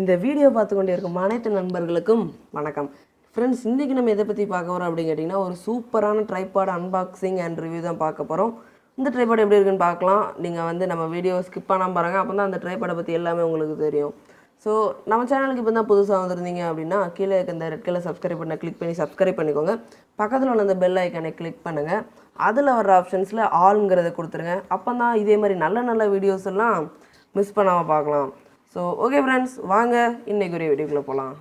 இந்த வீடியோ பார்த்து கொண்டே இருக்கும் அனைத்து நண்பர்களுக்கும் வணக்கம். ஃப்ரெண்ட்ஸ், இன்றைக்கி நம்ம எதை பற்றி பார்க்க போகிறோம் அப்படின்னு கேட்டிங்கன்னா, ஒரு சூப்பரான ட்ரைபாட் அன்பாக்சிங் அண்ட் ரிவ்யூ தான் பார்க்க போகிறோம். இந்த ட்ரைபாட் எப்படி இருக்குன்னு பார்க்கலாம். நீங்கள் நம்ம வீடியோ ஸ்கிப் பண்ணாமல் பாருங்கள். அப்போ தான் அந்த ட்ரைபாடை பற்றி எல்லாமே உங்களுக்கு தெரியும். ஸோ நம்ம சேனலுக்கு இப்போ தான் புதுசாக வந்திருந்தீங்க அப்படின்னா, கீழே இருக்க இந்த ரெட் கலர் சப்ஸ்கிரைப் பண்ண கிளிக் பண்ணி சப்ஸ்கிரைப் பண்ணிக்கோங்க. பக்கத்தில் உள்ள அந்த பெல் ஐக்கானை கிளிக் பண்ணுங்கள். அதில் வர ஆப்ஷன்ஸில் ஆளுங்கிறத கொடுத்துருங்க. அப்போ தான் இதே மாதிரி நல்ல நல்ல வீடியோஸ் எல்லாம் மிஸ் பண்ணாமல் பார்க்கலாம். ஸோ ஓகே ஃப்ரெண்ட்ஸ், வாங்க இன்றைக்கி ஒரு வீடியோக்குள்ளே போகலாம்.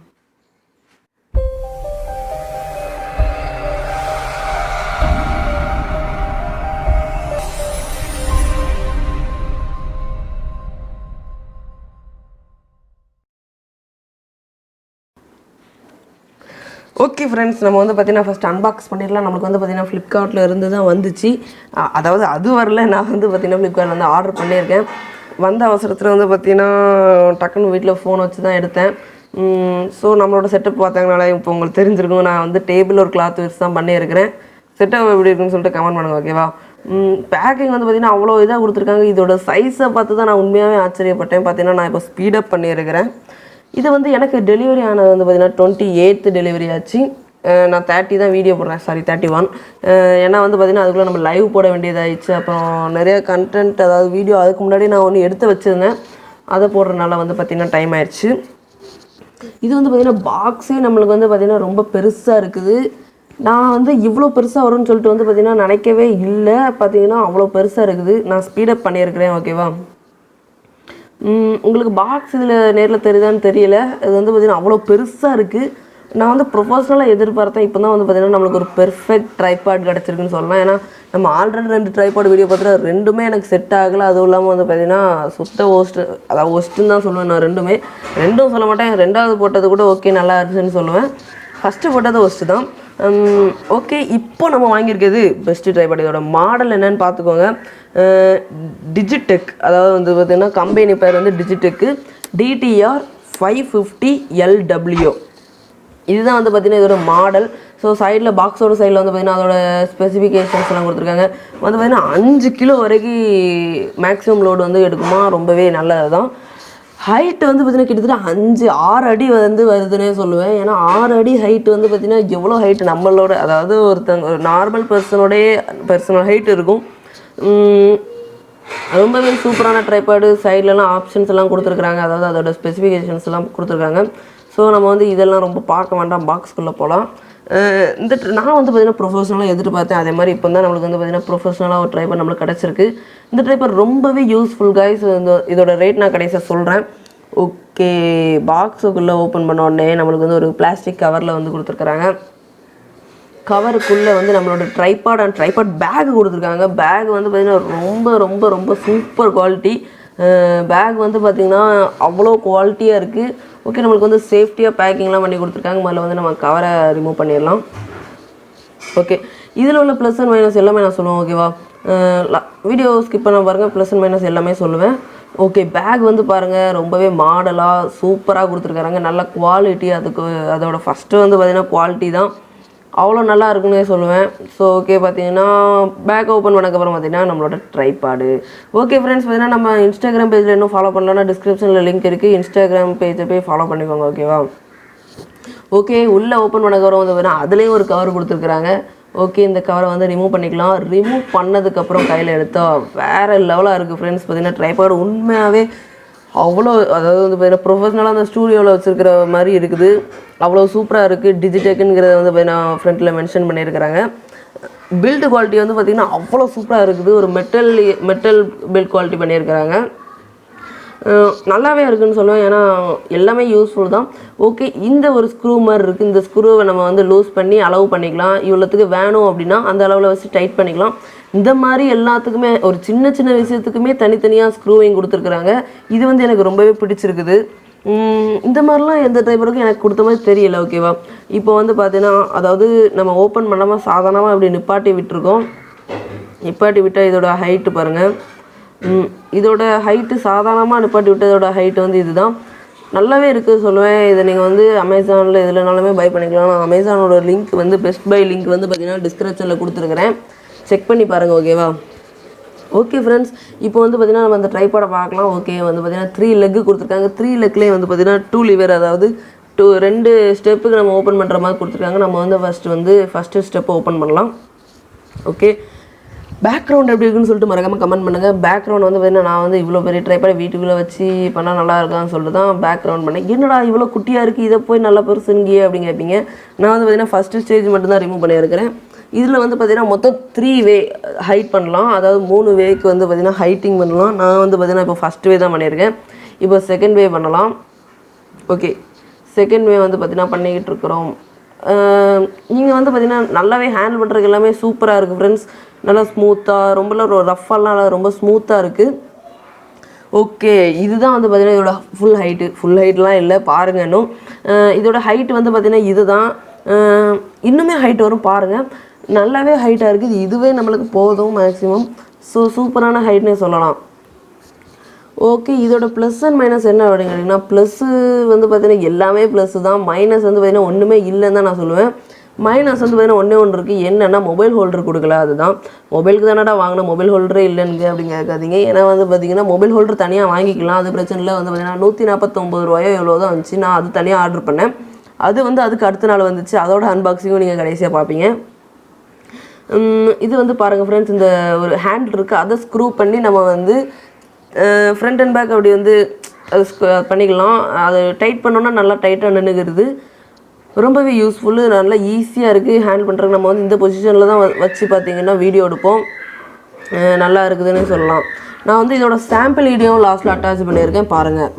ஓகே ஃப்ரெண்ட்ஸ், நம்ம பார்த்தீங்கன்னா ஃபஸ்ட் அன்பாக்ஸ் பண்ணிடலாம். நமக்கு பார்த்தீங்கன்னா ஃப்ளிப்கார்ட்டில் இருந்து தான் வந்துச்சு. அதாவது அது வரல, நான் பார்த்தீங்கன்னா ஃப்ளிப்கார்ட்டில் ஆர்டர் பண்ணியிருக்கேன். வந்த அவசரத்தில் பார்த்தீங்கன்னா டக்குன்னு வீட்டில் ஃபோன் வச்சு தான் எடுத்தேன். ஸோ நம்மளோட செட்டப் பார்த்தாங்கனால இப்போ உங்களுக்கு தெரிஞ்சிருக்கும். நான் டேபிள் ஒரு கிளாத் வச்சு தான் பண்ணியிருக்கிறேன். செட்டப் எப்படி இருக்குன்னு சொல்லிட்டு கமெண்ட் பண்ணுங்கள், ஓகேவா? பேக்கிங் பார்த்தீங்கன்னா அவ்வளோ இதாக கொடுத்துருக்காங்க. இதோட சைஸை பார்த்து தான் நான் உண்மையாகவே ஆச்சரியப்பட்டேன். பார்த்தீங்கன்னா நான் இப்போ ஸ்பீடப் பண்ணியிருக்கிறேன். இது எனக்கு டெலிவரி ஆனது பார்த்தீங்கன்னா 28th டெலிவரி ஆச்சு. நான் 30 தான் வீடியோ போடுறேன், சாரி 31. ஏன்னா பார்த்தீங்கன்னா அதுக்குள்ளே நம்ம லைவ் போட வேண்டியதாகிடுச்சு. அப்புறம் நிறைய கண்டென்ட், அதாவது வீடியோ அதுக்கு முன்னாடி நான் ஒன்று எடுத்து வச்சுருந்தேன். அதை போடுறதுனால பார்த்திங்கன்னா டைம் ஆயிடுச்சு. இது பார்த்திங்கன்னா பாக்ஸே நம்மளுக்கு பார்த்திங்கன்னா ரொம்ப பெருசாக இருக்குது. நான் இவ்வளோ பெருசாக வரும்னு சொல்லிட்டு பார்த்திங்கன்னா நினைக்கவே இல்லை. பார்த்திங்கன்னா அவ்வளோ பெருசாக இருக்குது. நான் ஸ்பீடப் பண்ணியிருக்கிறேன், ஓகேவா? உங்களுக்கு பாக்ஸ் இதில் நேரில் தெரியுதான்னு தெரியல. இது பார்த்திங்கன்னா அவ்வளோ பெருசாக இருக்குது. நான் ப்ரொஃபஷ்னலாக எதிர்பார்த்தேன். இப்போ தான் பார்த்திங்கன்னா நம்மளுக்கு ஒரு பெர்ஃபெக்ட் ட்ரைபாட் கிடச்சிருக்குன்னு சொல்லலாம். ஏன்னா நம்ம ஆல்ரெடி 2 ட்ரைபாட் வீடியோ பார்த்தா ரெண்டுமே எனக்கு செட் ஆகலை. அதுவும் இல்லாமல் பார்த்திங்கன்னா சுத்த ஒஸ்ட்டு, அதாவது ஒஸ்ட்டுன்னு தான் சொல்லுவேன். நான் ரெண்டும் சொல்ல மாட்டேன். 2வது போட்டது கூட ஓகே நல்லா இருந்துச்சுன்னு சொல்லுவேன். ஃபஸ்ட்டு போட்டது ஒஸ்ட்டு தான். ஓகே, இப்போ நம்ம வாங்கியிருக்கிறது பெஸ்ட்டு ட்ரைபாட். இதோட மாடல் என்னென்னு பார்த்துக்கோங்க. டிஜிடெக், அதாவது பார்த்திங்கன்னா கம்பெனி பேர் டிஜிடெக்கு DTR 550LW. இதுதான் பார்த்திங்கன்னா இதோட மாடல். ஸோ சைடில் பாக்ஸோட சைடில் பார்த்திங்கன்னா அதோட ஸ்பெசிஃபிகேஷன்ஸ்லாம் கொடுத்துருக்காங்க. பார்த்திங்கன்னா 5 கிலோ வரைக்கும் மேக்ஸிமம் லோடு எடுக்குமா. ரொம்பவே நல்லது தான். ஹைட்டு பார்த்திங்கன்னா கிட்டத்தட்ட 5-6 அடி வருதுன்னே சொல்லுவேன். ஏன்னா 6 அடி ஹைட்டு பார்த்திங்கன்னா எவ்வளோ ஹைட்டு நம்மளோட, அதாவது ஒரு நார்மல் பர்சனல் ஹைட் இருக்கும். ரொம்பவே சூப்பரான ட்ரைபாடு. சைட்லலாம் ஆப்ஷன்ஸ் எல்லாம் கொடுத்துருக்குறாங்க, அதாவது அதோட ஸ்பெசிஃபிகேஷன்ஸ் எல்லாம் கொடுத்துருக்காங்க. ஸோ நம்ம இதெல்லாம் ரொம்ப பார்க்க வேண்டாம், பாக்ஸ்குள்ளே போகலாம். நான் பார்த்திங்கன்னா ப்ரொஃபஷனலாக எதிர்பார்த்தேன். அதே மாதிரி இப்போ தான் நம்மளுக்கு பார்த்திங்கன்னா ப்ரொஃபஷனலாக ஒரு ட்ரைபாட் நம்மளுக்கு கிடச்சிருக்கு. இந்த ட்ரைபாட் ரொம்பவே யூஸ்ஃபுல் கைஸ். இதோட ரேட் நான் கடைசியாக சொல்கிறேன். ஓகே, பாக்ஸுக்குள்ளே ஓப்பன் பண்ண உடனே நம்மளுக்கு ஒரு பிளாஸ்டிக் கவரில் கொடுத்துருக்குறாங்க. கவருக்குள்ளே நம்மளோட ட்ரைபாட் அண்ட் ட்ரைபாட் பேக் கொடுத்துருக்காங்க. பேக் பார்த்திங்கன்னா ரொம்ப ரொம்ப ரொம்ப சூப்பர் குவாலிட்டி. பேக் பார்த்திங்கன்னா அவ்வளோ குவாலிட்டியாக இருக்குது. ஓகே, நம்மளுக்கு சேஃப்டியாக பேக்கிங்லாம் பண்ணி கொடுத்துருக்காங்க. முதல்ல நம்ம கவரை ரிமூவ் பண்ணிடலாம். ஓகே, இதில் உள்ள ப்ளஸ் அண்ட் மைனஸ் எல்லாமே நான் சொல்லுவேன், ஓகேவா? வீடியோ ஸ்கிப் பண்ண பாருங்கள், ப்ளஸ் அண்ட் மைனஸ் எல்லாமே சொல்லுவேன். ஓகே, பேக் பாருங்கள், ரொம்பவே மாடலாக சூப்பராக கொடுத்துருக்காங்க. நல்ல குவாலிட்டி. அதோட ஃபஸ்ட்டு பார்த்திங்கன்னா குவாலிட்டி தான் அவ்வளோ நல்லா இருக்குன்னே சொல்லுவேன். ஸோ ஓகே, பார்த்தீங்கன்னா பேக் ஓப்பன் பண்ணக்கப்புறம் பார்த்தீங்கன்னா நம்மளோட ட்ரைபாடு. ஓகே ஃப்ரெண்ட்ஸ், பார்த்தீங்கன்னா நம்ம இன்ஸ்டாகிராம் பேஜில் இன்னும் ஃபாலோ பண்ணலன்னா டிஸ்கிரிப்ஷனில் லிங்க் இருக்குது. இன்ஸ்டாகிராம் பேஜை போய் ஃபாலோ பண்ணிக்கோங்க, ஓகேவா? ஓகே, உள்ளே ஓப்பன் பண்ணக்கப்புறம் பார்த்தீங்கன்னா அதுலேயும் ஒரு கவர் கொடுத்துருக்குறாங்க. ஓகே, இந்த கவரை ரிமூவ் பண்ணிக்கலாம். ரிமூவ் பண்ணதுக்கப்புறம் கையில் எடுத்தால் வேறு லெவலாக இருக்குது ஃப்ரெண்ட்ஸ். பார்த்தீங்கன்னா ட்ரைபாடு உண்மையாகவே அவ்வளோ, அதாவது பார்த்தீங்கன்னா ப்ரொஃபஷ்னலாக அந்த ஸ்டூடியோவில் வச்சுருக்கிற மாதிரி இருக்குது. அவ்வளோ சூப்பராக இருக்குது. டிஜிடெக்குங்கிறத பார்த்தீங்கன்னா ஃப்ரண்ட்டில் மென்ஷன் பண்ணியிருக்கிறாங்க. பில்டு குவாலிட்டி பார்த்திங்கன்னா அவ்வளோ சூப்பராக இருக்குது. ஒரு மெட்டல் பில்ட் குவாலிட்டி பண்ணியிருக்கிறாங்க. நல்லாவே இருக்குதுன்னு சொல்லுவேன். ஏன்னா எல்லாமே யூஸ்ஃபுல் தான். ஓகே, இந்த ஒரு ஸ்க்ரூ மாதிரி இருக்குது. இந்த ஸ்க்ரூவை நம்ம லூஸ் பண்ணி அளவு பண்ணிக்கலாம். இவ்வளோத்துக்கு வேணும் அப்படின்னா அந்த அளவில் வச்சு டைட் பண்ணிக்கலாம். இந்த மாதிரி எல்லாத்துக்குமே ஒரு சின்ன சின்ன விஷயத்துக்குமே தனித்தனியாக ஸ்க்ரூவிங் கொடுத்துருக்குறாங்க. இது எனக்கு ரொம்பவே பிடிச்சிருக்குது. இந்த மாதிரிலாம் எந்த ட்ரைபருக்கும் எனக்கு கொடுத்த மாதிரி தெரியல, ஓகேவா? இப்போ பார்த்தீங்கன்னா, அதாவது நம்ம ஓப்பன் பண்ணாமல் சாதாரணமாக இப்படி நிப்பாட்டி விட்டுருக்கோம். நிப்பாட்டி விட்டால் இதோட ஹைட்டு பாருங்கள். இதோட ஹைட்டு சாதாரணமாக நிப்பாட்டி விட்டதோட ஹைட்டு இதுதான். நல்லாவே இருக்குது சொல்லுவேன். இதை நீங்கள் அமேசானில் எதுலனாலுமே பை பண்ணிக்கலாம். நான் அமேசானோட லிங்க் பெஸ்ட் பை லிங்க் பார்த்திங்கன்னா டிஸ்கிரிப்ஷனில் கொடுத்துருக்குறேன். செக் பண்ணி பாருங்கள், ஓகேவா? ஓகே ஃப்ரெண்ட்ஸ், இப்போ வந்து பார்த்திங்கன்னா நம்ம அந்த ட்ரைபாடை பார்க்கலாம். ஓகே வந்து பார்த்திங்கன்னா 3 லெக்கு கொடுத்துருக்காங்க. 3 லெக்லேயே வந்து பார்த்திங்கன்னா 2 லிவர், அதாவது 2 ஸ்டெப்புக்கு நம்ம ஓப்பன் பண்ணுற மாதிரி கொடுத்துருக்காங்க. நம்ம வந்து ஃபஸ்ட்டு ஸ்டெப்பை ஓப்பன் பண்ணலாம். ஓகே, பேக்ரவுண்ட் எப்படி இருக்குன்னு சொல்லிட்டு மறக்காமல் கமெண்ட் பண்ணுங்கள். பேக்ரவுண்ட் வந்து பார்த்திங்கன்னா நான் வந்து இவ்வளோ பெரிய ட்ரைபாடை வீட்டுக்குள்ளே வச்சு பண்ணால் நல்லா இருக்கான்னு சொல்லிட்டு தான் பேக்ரவுண்ட் பண்ணேன். என்னடா இவ்வளோ குட்டியாக இருக்குது, இதை போய் நல்லா பெருசுங்கியே அப்படின்னு கேட்பீங்க. நான் வந்து பார்த்திங்கன்னா ஃபஸ்ட்டு ஸ்டேஜ் மட்டும்தான் ரிமூவ் பண்ணியிருக்கிறேன். இதில் வந்து பார்த்திங்கன்னா மொத்தம் 3 வே ஹைட் பண்ணலாம். அதாவது 3 வேக்கு வந்து பார்த்திங்கன்னா ஹைட்டிங் பண்ணலாம். நான் வந்து பார்த்திங்கன்னா இப்போ ஃபஸ்ட் வே தான் பண்ணியிருக்கேன். இப்போ செகண்ட் வே பண்ணலாம். ஓகே, செகண்ட் வே வந்து பார்த்திங்கன்னா பண்ணிக்கிட்டு இருக்கிறோம். நீங்கள் வந்து பார்த்திங்கன்னா நல்லாவே ஹேண்டில் பண்ணுறதுக்கு எல்லாமே சூப்பராக இருக்குது ஃப்ரெண்ட்ஸ். நல்லா ஸ்மூத்தாக, ரொம்பலாம் ரஃப்பாலாம் ரொம்ப ஸ்மூத்தாக இருக்குது. ஓகே, இதுதான் வந்து பார்த்திங்கன்னா இதோட ஃபுல் ஹைட்லாம் இல்லை பாருங்கள். இன்னும் இதோட ஹைட் வந்து பார்த்திங்கன்னா இது தான். இன்னுமே ஹைட் வரும் பாருங்கள். நல்லாவே ஹைட்டாக இருக்குது. இதுவே நம்மளுக்கு போதும் மேக்ஸிமம். சூப்பரான ஹைட்னே சொல்லலாம். ஓகே, இதோட ப்ளஸ் அண்ட் மைனஸ் என்ன அப்படின்னு கேட்டிங்கன்னா, ப்ளஸ்ஸு வந்து பார்த்திங்கன்னா எல்லாமே ப்ளஸ்ஸு தான். மைனஸ் வந்து பார்த்திங்கன்னா ஒன்றுமே இல்லைன்னு தான் நான் சொல்லுவேன். மைனஸ் வந்து பார்த்திங்கன்னா ஒன்று இருக்குது. என்னென்னா மொபைல் ஹோல்டர் கொடுக்கல. அதுதான், மொபைலுக்கு தானடா வாங்கின, மொபைல் ஹோல்டரே இல்லைன்னு அப்படின்னு கேட்காதீங்க. ஏன்னா வந்து பார்த்திங்கன்னா மொபைல் ஹோல்டர் தனியாக வாங்கிக்கலாம், அது பிரச்சனை இல்லை. வந்து பார்த்திங்கன்னா 149 ரூபாயோ எவ்வளோ தான் வந்துச்சு. நான் அது தனியாக ஆர்டர் பண்ணேன். அது வந்து அதுக்கு அடுத்த நாள் வந்துச்சு. அதோட அன்பாக்சிங்கும் நீங்கள் கடைசியாக பார்ப்பீங்க. இது வந்து பாருங்கள் ஃப்ரெண்ட்ஸ், இந்த ஒரு ஹேண்டில் இருக்குது. அதை ஸ்க்ரூ பண்ணி நம்ம வந்து ஃப்ரண்ட் அண்ட் பேக் அப்படி வந்து பண்ணிக்கலாம். அது டைட் பண்ணோன்னா நல்லா டைட்டாக நின்றுக்கிறது. ரொம்பவே யூஸ்ஃபுல்லு, நல்லா ஈஸியாக இருக்குது ஹேண்டில் பண்ணுறதுக்கு. நம்ம வந்து இந்த பொசிஷனில் தான் வச்சு பார்த்திங்கன்னா வீடியோ எடுப்போம். நல்லா இருக்குதுன்னு சொல்லலாம். நான் வந்து இதோட சாம்பிள் வீடியோவும் லாஸ்ட்டில் அட்டாச் பண்ணியிருக்கேன் பாருங்கள்.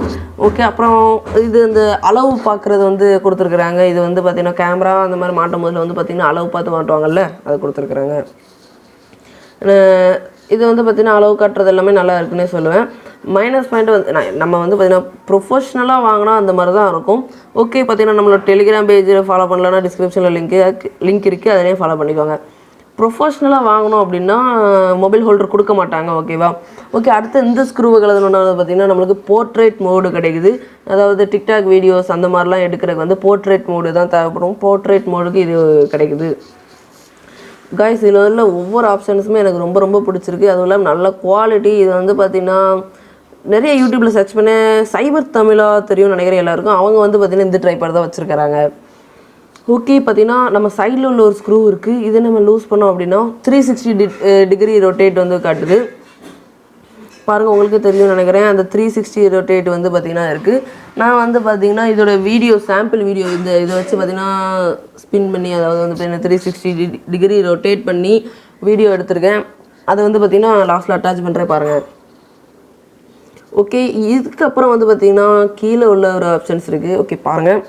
ஓகே, அப்புறம் இது இந்த அளவு பார்க்குறது வந்து கொடுத்துருக்குறாங்க. இது வந்து பார்த்திங்கன்னா கேமரா அந்த மாதிரி மாட்டும் போதில் வந்து பார்த்திங்கன்னா அளவு பார்த்து மாட்டுவாங்கல்ல, அது கொடுத்துருக்குறாங்க. இது வந்து பார்த்திங்கன்னா அளவு காட்டுறது எல்லாமே நல்லா இருக்குன்னே சொல்லுவேன். மைனஸ் பாயிண்ட் வந்து நம்ம வந்து பார்த்திங்கன்னா ப்ரொஃபஷ்னலாக வாங்கினா அந்த மாதிரி தான் இருக்கும். ஓகே, பார்த்திங்கன்னா நம்மளோட டெலிகிராம் பேஜில் ஃபாலோ பண்ணலன்னா டிஸ்கிரிப்ஷனில் லிங்க் இருக்குது, அதிலே ஃபாலோ பண்ணிக்கோங்க. ப்ரொஃபஷ்னலாக வாங்கணும் அப்படின்னா மொபைல் ஹோல்டர் கொடுக்க மாட்டாங்க. ஓகேவா? ஓகே, அடுத்து இந்த ஸ்க்ரூவை கலந்தோன்னா பார்த்திங்கன்னா நம்மளுக்கு போர்ட்ரேட் மோடு கிடைக்குது. அதாவது டிக்டாக் வீடியோஸ் அந்த மாதிரிலாம் எடுக்கிறதுக்கு வந்து போர்ட்ரேட் மோடு தான் தேவைப்படும். போர்ட்ரேட் மோடுக்கு இது கிடைக்குது. காய்ஸ், இதில் உள்ள ஒவ்வொரு ஆப்ஷன்ஸுமே எனக்கு ரொம்ப ரொம்ப பிடிச்சிருக்கு. அதுவும் இல்லாமல் நல்ல குவாலிட்டி. இது வந்து பார்த்திங்கன்னா நிறைய யூடியூப்பில் சர்ச் பண்ண சைபர் தமிழாக தெரியும்னு நினைக்கிறேன் எல்லாருக்கும். அவங்க வந்து பார்த்திங்கன்னா இந்த ட்ரைபாட் தான் வச்சுருக்கிறாங்க. ஓகே, பார்த்திங்கன்னா நம்ம சைடில் உள்ள ஒரு ஸ்க்ரூ இருக்குது. இதை நம்ம லூஸ் பண்ணோம் அப்படின்னா 360 டிகிரி ரொட்டேட் வந்து காட்டுது பாருங்கள். உங்களுக்கு தெரியும்னு நினைக்கிறேன். அந்த 360 ரொட்டேட் வந்து பார்த்திங்கன்னா இருக்குது. நான் வந்து பார்த்திங்கன்னா இதோட வீடியோ சாம்பிள் வீடியோ இதை வச்சு பார்த்திங்கன்னா ஸ்பின் பண்ணி, அதாவது வந்து பார்த்திங்கன்னா 360 டிகிரி ரொட்டேட் பண்ணி வீடியோ எடுத்திருக்கேன். அதை வந்து பார்த்திங்கன்னா லாஸ்ட்டில் அட்டாச் பண்ணுறேன் பாருங்கள். ஓகே, இதுக்கப்புறம் வந்து பார்த்திங்கன்னா கீழே உள்ள ஒரு ஆப்ஷன்ஸ் இருக்குது. ஓகே பாருங்கள்.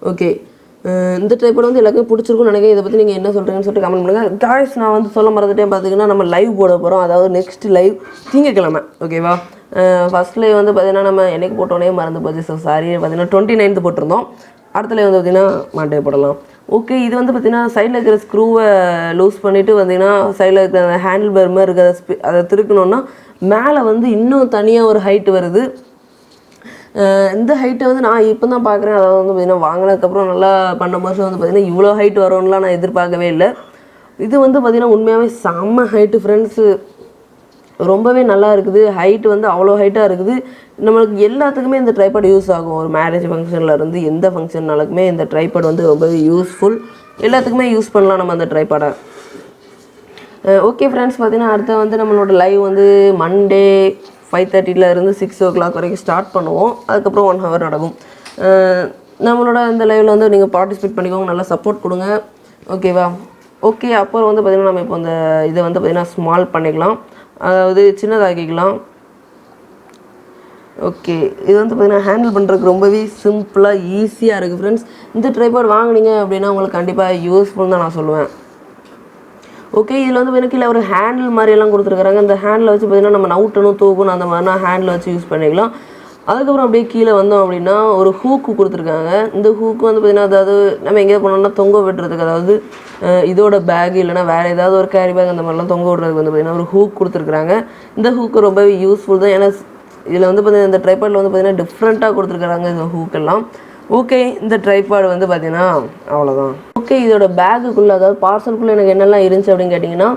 ஓகே, இந்த ட்ரைபாட் வந்து எல்லாருக்கும் பிடிச்சிருக்குன்னு நினைக்கிறேன். இதை பற்றி நீங்கள் என்ன சொல்கிறீங்கன்னு சொல்லிட்டு கமெண்ட் பண்ணுங்கள். காய்ஸ், நான் வந்து சொல்ல மறந்துட்டேன். பார்த்திங்கன்னா நம்ம லைவ் போட போகிறோம். அதாவது நெக்ஸ்ட் லைவ் திங்கக்கிழமை. ஓகேவா? ஃபஸ்ட் லைவ் வந்து பார்த்திங்கன்னா நம்ம என்னைக்கு போட்டோன்னே மறந்து போச்சு. சாரி, பார்த்திங்கன்னா 29th போட்டிருந்தோம். அடுத்த லைவ் வந்து பார்த்திங்கன்னா மண்டே போடலாம். ஓகே, இது வந்து பார்த்திங்கன்னா சைடில் இருக்கிற ஸ்க்ரூவை லூஸ் பண்ணிவிட்டு பார்த்திங்கன்னா சைடில் இருக்கிற அந்த ஹேண்டில் பேர் மாதிரி இருக்கிற அதை திருக்கணுன்னா மேலே வந்து இன்னும் தனியாக ஒரு ஹைட்டு வருது. இந்த ஹைட்டை வந்து நான் இப்போ தான் பார்க்குறேன். அதாவது வந்து பார்த்திங்கன்னா வாங்கினதுக்கப்புறம் நல்லா பண்ணும்போது வந்து பார்த்திங்கன்னா இவ்வளோ ஹைட் வரும்லாம் நான் எதிர்பார்க்கவே இல்லை. இது வந்து பார்த்திங்கன்னா உண்மையாகவே செம்ம ஹைட்டு ஃப்ரெண்ட்ஸு. ரொம்பவே நல்லா இருக்குது. ஹைட்டு வந்து அவ்வளோ ஹைட்டாக இருக்குது. நம்மளுக்கு எல்லாத்துக்குமே இந்த ட்ரைபாட் யூஸ் ஆகும். ஒரு மேரேஜ் ஃபங்க்ஷன்லேருந்து எந்த ஃபங்க்ஷன்னாலுக்குமே இந்த ட்ரைபாட் வந்து ரொம்பவே யூஸ்ஃபுல். எல்லாத்துக்குமே யூஸ் பண்ணலாம் நம்ம அந்த ட்ரைபாடை. ஓகே ஃப்ரெண்ட்ஸ், பார்த்திங்கன்னா அடுத்த வந்து நம்மளோட லைவ் வந்து மண்டே 5:30 6 o'clock வரைக்கும் ஸ்டார்ட் பண்ணுவோம். அதுக்கப்புறம் 1 hour நடக்கும். நம்மளோட இந்த லைவில் வந்து நீங்கள் பார்ட்டிசிபேட் பண்ணிக்கோங்க, நல்லா சப்போர்ட் கொடுங்க. ஓகேவா? ஓகே, அப்புறம் வந்து பார்த்திங்கன்னா நம்ம இப்போ இந்த இதை வந்து பார்த்திங்கன்னா ஸ்மால் பண்ணிக்கலாம், அதாவது சின்னதாக்கிக்கலாம். ஓகே, இது வந்து பார்த்திங்கன்னா ஹேண்டில் பண்ணுறதுக்கு ரொம்பவே சிம்பிளாக ஈஸியாக இருக்குது ஃப்ரெண்ட்ஸ். இந்த ட்ரைபாட் வாங்கினீங்க அப்படின்னா உங்களுக்கு கண்டிப்பாக யூஸ்ஃபுல் தான் நான் சொல்லுவேன். ஓகே, இதில் வந்து பார்த்திங்கன்னா கீழே ஒரு ஹேண்டில் மாதிரியெல்லாம் கொடுத்துருக்குறாங்க. இந்த ஹேண்டில் வச்சு பார்த்திங்கன்னா நம்ம நவுட்டணும் தூக்கணும் அந்த மாதிரினா ஹேண்டில் வச்சு யூஸ் பண்ணிக்கலாம். அதுக்கப்புறம் அப்படியே கீழே வந்தோம் அப்படின்னா ஒரு ஹூக்கு கொடுத்துருக்காங்க. இந்த ஹூக்கு வந்து பார்த்திங்கன்னா அதாவது நம்ம எங்கேயா போனோம்னா தொங்க விடுறதுக்கு, அதாவது இதோட பேக் இல்லைனா வேறு ஏதாவது ஒரு கேரி பேக் அந்த மாதிரிலாம் தொங்க விடுறதுக்கு வந்து பார்த்திங்கன்னா ஒரு ஹூக் கொடுத்துருக்குறாங்க. இந்த ஹூக்கு ரொம்பவே யூஸ்ஃபுல் தான். ஏன்னா இதில் வந்து பார்த்திங்கன்னா இந்த ட்ரைபாடில் வந்து பார்த்திங்கன்னா டிஃப்ரெண்ட்டாக கொடுத்துருக்குறாங்க இந்த ஹூக்கெல்லாம். ஓகே, இந்த ட்ரைபாட் வந்து பார்த்திங்கன்னா அவ்வளோதான். ஓகே, இதோட பேக்குக்குள்ளே, அதாவது பார்சலுக்குள்ளே எனக்கு என்னெல்லாம் இருந்துச்சு அப்படின்னு கேட்டிங்கன்னா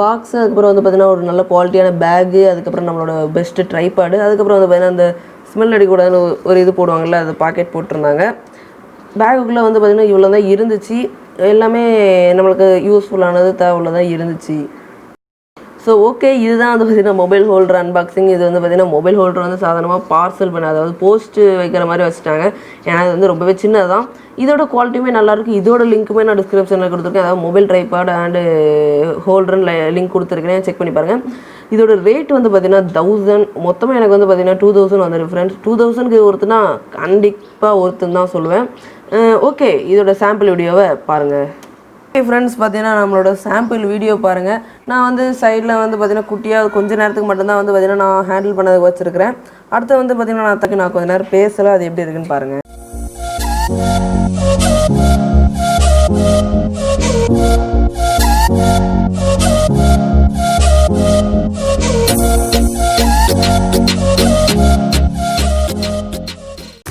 பாக்ஸு, அதுக்கப்புறம் வந்து பார்த்திங்கன்னா ஒரு நல்ல குவாலிட்டியான பேகு, அதுக்கப்புறம் நம்மளோட பெஸ்ட்டு ட்ரைபாடு, அதுக்கப்புறம் வந்து பார்த்திங்கன்னா அந்த ஸ்மெல் அடிக்கூடாதுன்னு ஒரு இது போடுவாங்கள்ல, அது பாக்கெட் போட்டிருந்தாங்க. பேகுக்குள்ளே வந்து பார்த்திங்கன்னா இவ்வளோ தான் இருந்துச்சு. எல்லாமே நம்மளுக்கு யூஸ்ஃபுல்லானது, தேவையுள்ளதாக இருந்துச்சு. ஸோ ஓகே, இதுதான் வந்து பார்த்திங்கன்னா மொபைல் ஹோல்டர் அன்பாக்சிங். இது வந்து பார்த்திங்கன்னா மொபைல் ஹோல்டர் வந்து சாதாரணமாக பார்சல் பண்ண, அதாவது போஸ்ட்டு வைக்கிற மாதிரி வச்சுட்டாங்க. ஏன்னா இது வந்து ரொம்பவே சின்னதான். இதோட குவாலிட்டியுமே நல்லாயிருக்கு. இதோட லிங்க்குமே நான் டிஸ்கிரிப்ஷனில் கொடுத்துருக்கேன். அதாவது மொபைல் ட்ரைபாட் அண்டு ஹோல்டர்னு லிங்க் கொடுத்துருக்கேன், செக் பண்ணி பாருங்கள். இதோட ரேட் வந்து பார்த்திங்கன்னா 1000. மொத்தமாக எனக்கு வந்து பார்த்திங்கன்னா 2000 வந்துருக்கு ஃப்ரெண்ட்ஸ். 2000க்கு ஒருத்தனா கண்டிப்பாக ஒருத்தன் தான் சொல்லுவேன். ஓகே, இதோட சாம்பிள் வீடியோவை பாருங்கள். ஓகே ஃப்ரெண்ட்ஸ், பார்த்தீங்கன்னா நம்மளோட சாம்பிள் வீடியோ பாருங்கள். நான் வந்து சைடில் வந்து பார்த்திங்கன்னா குட்டியாக கொஞ்சம் நேரத்துக்கு மட்டும்தான் வந்து பார்த்திங்கன்னா நான் ஹேண்டில் பண்ணது வச்சுருக்கிறேன். அடுத்து வந்து பார்த்திங்கன்னா நான் கொஞ்சம் நேரம் பேசலை, அது எப்படி இருக்குன்னு பாருங்கள்.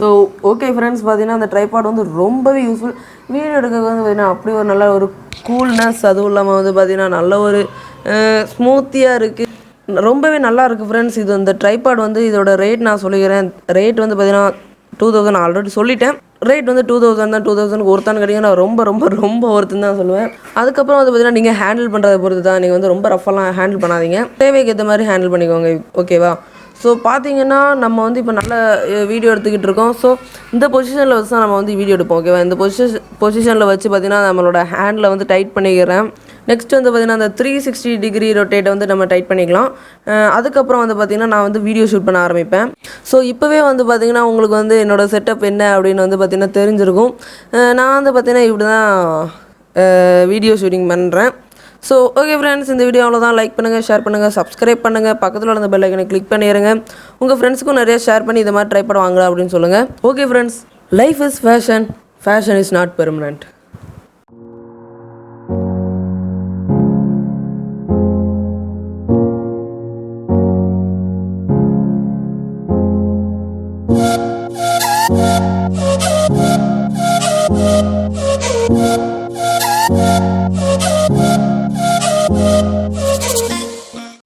ஸோ ஓகே ஃப்ரெண்ட்ஸ், பார்த்தீங்கன்னா அந்த ட்ரைபாட் வந்து ரொம்பவே யூஸ்ஃபுல். வீடியோ எடுக்கிறது வந்து பார்த்திங்கன்னா அப்படி ஒரு நல்ல ஒரு கூல்னஸ், அதுவும் இல்லாமல் வந்து பார்த்திங்கன்னா நல்ல ஒரு ஸ்மூத்தியாக இருக்குது, ரொம்பவே நல்லா இருக்குது ஃப்ரெண்ட்ஸ். இது அந்த ட்ரைபாட் வந்து இதோட ரேட் நான் சொல்லிக்கிறேன். ரேட் வந்து பார்த்திங்கன்னா 2000 ஆல்ரெடி சொல்லிட்டேன். ரேட் வந்து 2000 தான். 2000க்கு ஒருத்தான்னு கேட்டிங்கன்னா நான் ரொம்ப ரொம்ப ரொம்ப ஒருத்தன் தான் சொல்லுவேன். அதுக்கப்புறம் வந்து பார்த்திங்கன்னா நீங்கள் ஹேண்டில் பண்ணுறதை பொறுத்து தான். நீங்கள் வந்து ரொம்ப ரஃபெல்லாம் ஹேண்டில் பண்ணாதீங்க, தேவைக்கு ஏற்ற மாதிரி ஹேண்டில் பண்ணிக்கோங்க, ஓகேவா? ஸோ பார்த்தீங்கன்னா நம்ம வந்து இப்போ நல்ல வீடியோ எடுத்துக்கிட்டு இருக்கோம். ஸோ இந்த பொசிஷனில் வச்சு தான் நம்ம வந்து வீடியோ எடுப்போம், ஓகேவா? இந்த பொசிஷனில் வச்சு பார்த்திங்கன்னா நம்மளோட ஹேண்டில் வந்து டைட் பண்ணிக்கிறேன். நெக்ஸ்ட் வந்து பார்த்திங்கன்னா அந்த 360 டிகிரி ரொட்டேட்டை வந்து நம்ம டைட் பண்ணிக்கலாம். அதுக்கப்புறம் வந்து பார்த்திங்கன்னா நான் வந்து வீடியோ ஷூட் பண்ண ஆரம்பிப்பேன். ஸோ இப்போவே வந்து பார்த்திங்கன்னா உங்களுக்கு வந்து என்னோடய செட்டப் என்ன அப்படின்னு வந்து பார்த்திங்கன்னா தெரிஞ்சிருக்கும். நான் வந்து பார்த்திங்கன்னா இப்படி தான் வீடியோ ஷூட்டிங் பண்ணுறேன். ஸோ ஓகே ஃப்ரெண்ட்ஸ், இந்த வீடியோ அவ்வளோதான். லைக் பண்ணுங்கள், ஷேர் பண்ணுங்கள், சப்ஸ்கிரைப் பண்ணுங்கள், பக்கத்தில் உள்ள பெல் ஐக்கனை கிளிக் பண்ணிடுங்க. உங்கள் ஃப்ரெண்ட்ஸுக்கும் நிறைய ஷேர் பண்ணி இதை மாதிரி ட்ரை பண்ண வாங்கலாம் அப்படின்னு சொல்லுங்கள். Okay friends, life is fashion, fashion is not permanent.